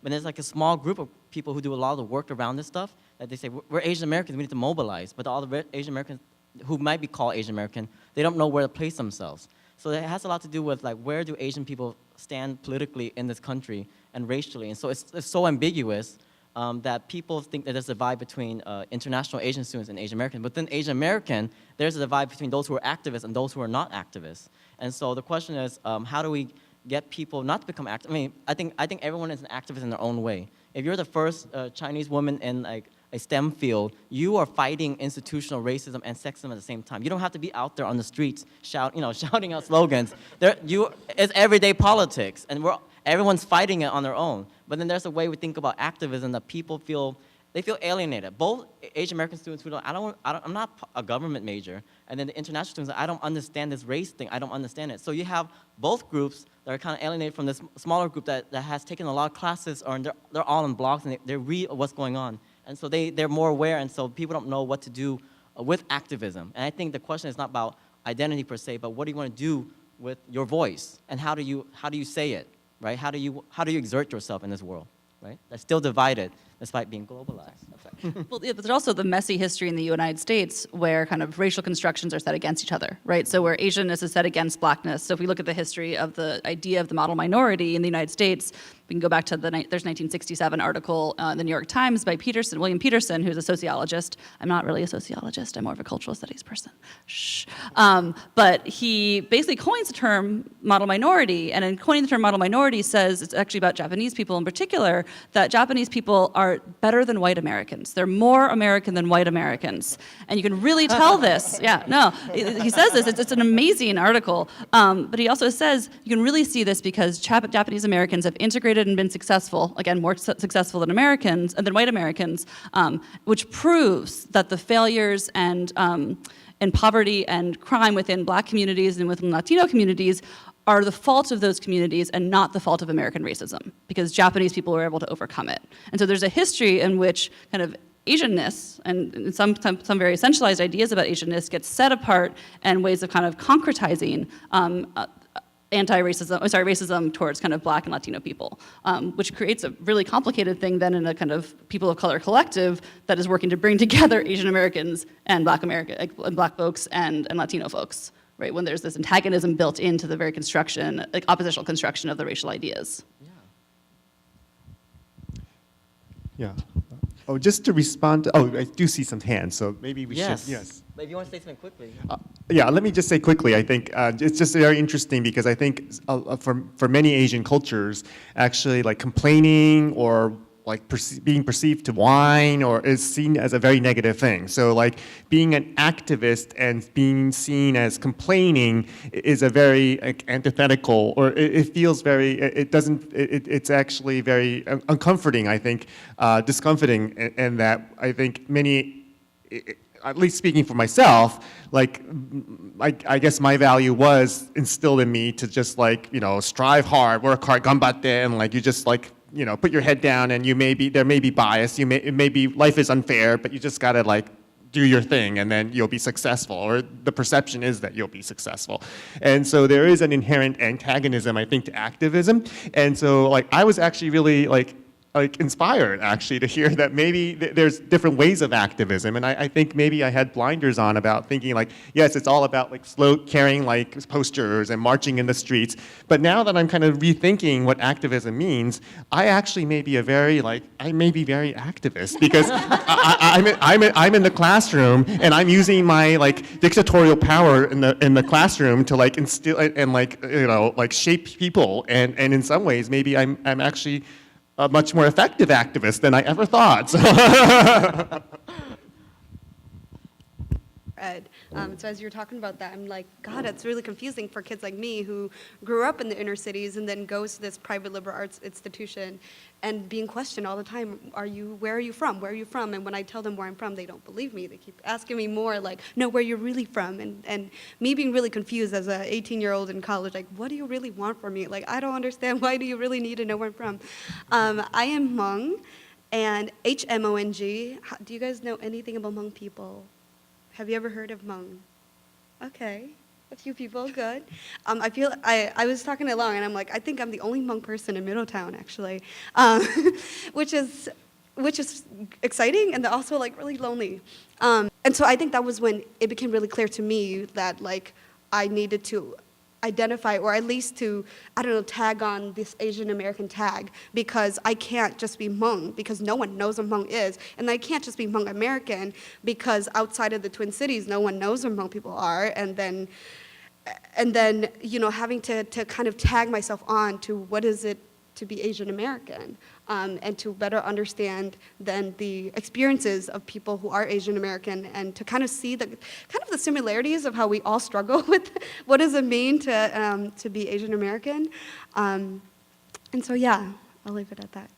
But there's like a small group of people who do a lot of the work around this stuff that they say, we're Asian Americans, we need to mobilize. But all the Asian Americans who might be called Asian American, they don't know where to place themselves. So it has a lot to do with like, where do Asian people stand politically in this country and racially? And so it's so ambiguous that people think that there's a divide between international Asian students and Asian American. But then Asian American, there's a divide between those who are activists and those who are not activists. And so the question is, how do we get people not to become active? I mean, I think everyone is an activist in their own way. If you're the first Chinese woman in like a STEM field, you are fighting institutional racism and sexism at the same time. You don't have to be out there on the streets shouting out slogans. It's everyday politics, and everyone's fighting it on their own. But then there's a way we think about activism that people feel alienated. Both Asian American students who I'm not a government major, and then the international students, I don't understand this race thing, I don't understand it. So you have both groups that are kind of alienated from this smaller group that has taken a lot of classes, or they're all in blogs and they read what's going on. And so they're more aware, and so people don't know what to do with activism. And I think the question is not about identity per se, but what do you want to do with your voice, and how do you say it, right? How do you exert yourself in this world, right? That's still divided despite being globalized. Well, yeah, but there's also the messy history in the United States where kind of racial constructions are set against each other, right? So where Asianness is set against blackness. So if we look at the history of the idea of the model minority in the United States, we can go back to there's 1967 article in the New York Times by William Peterson, who's a sociologist. I'm not really a sociologist, I'm more of a cultural studies person. Shh. But he basically coins the term model minority, and in coining the term model minority says, it's actually about Japanese people in particular, that Japanese people are better than white Americans. They're more American than white Americans. And you can really tell this. Yeah, no, he says this, it's an amazing article. But he also says, you can really see this because Japanese Americans have integrated and been successful, again, more successful than Americans, and than white Americans, which proves that the failures and poverty and crime within black communities and within Latino communities are the fault of those communities and not the fault of American racism, because Japanese people were able to overcome it. And so there's a history in which kind of Asianness and some very essentialized ideas about Asianness get set apart and ways of kind of concretizing racism towards kind of black and Latino people, which creates a really complicated thing then in a kind of people of color collective that is working to bring together Asian Americans and black folks and Latino folks, right? When there's this antagonism built into the very construction, like oppositional construction of the racial ideas. Yeah. Oh, just to respond to, I do see some hands, so maybe we should, yes. But if you want to say something quickly. Yeah, let me just say quickly, I think it's just very interesting because I think for many Asian cultures, actually like complaining or like being perceived to whine or is seen as a very negative thing. So like being an activist and being seen as complaining is a very antithetical, or it feels very, it's actually very uncomforting, I think, discomforting, and that I think many, at least speaking for myself, like, I guess my value was instilled in me to just like, strive hard, work hard, ganbatte, and like you just like, put your head down, and there may be bias, it may be life is unfair, but you just gotta like do your thing and then you'll be successful, or the perception is that you'll be successful. And so there is an inherent antagonism, I think, to activism. And so like I was actually really like inspired actually to hear that maybe there's different ways of activism, and I think maybe I had blinders on about thinking like, yes, it's all about like carrying like posters and marching in the streets, but now that I'm kind of rethinking what activism means, I actually may be very activist, because I'm in the classroom and I'm using my like dictatorial power in the classroom to like instill and like like shape people, and in some ways maybe I'm actually a much more effective activist than I ever thought. So as you're talking about that, I'm like, God, it's really confusing for kids like me who grew up in the inner cities and then goes to this private liberal arts institution and being questioned all the time, where are you from? Where are you from? And when I tell them where I'm from, they don't believe me. They keep asking me more like, no, where you're really from? And me being really confused as an 18-year-old in college, like, what do you really want from me? Like, I don't understand. Why do you really need to know where I'm from? I am Hmong, and Hmong. Do you guys know anything about Hmong people? Have you ever heard of Hmong? Okay. A few people, good. I was talking to Long, and I'm like, I think I'm the only Hmong person in Middletown, actually, which is exciting and also like really lonely. And so I think that was when it became really clear to me that like I needed to identify, or at least to, I don't know, tag on this Asian American tag, because I can't just be Hmong, because no one knows what Hmong is, and I can't just be Hmong American, because outside of the Twin Cities, no one knows who Hmong people are, and then, you know, having to kind of tag myself on to what is it to be Asian American, and to better understand then the experiences of people who are Asian American, and to kind of see the similarities of how we all struggle with what does it mean to be Asian American, and so yeah, I'll leave it at that.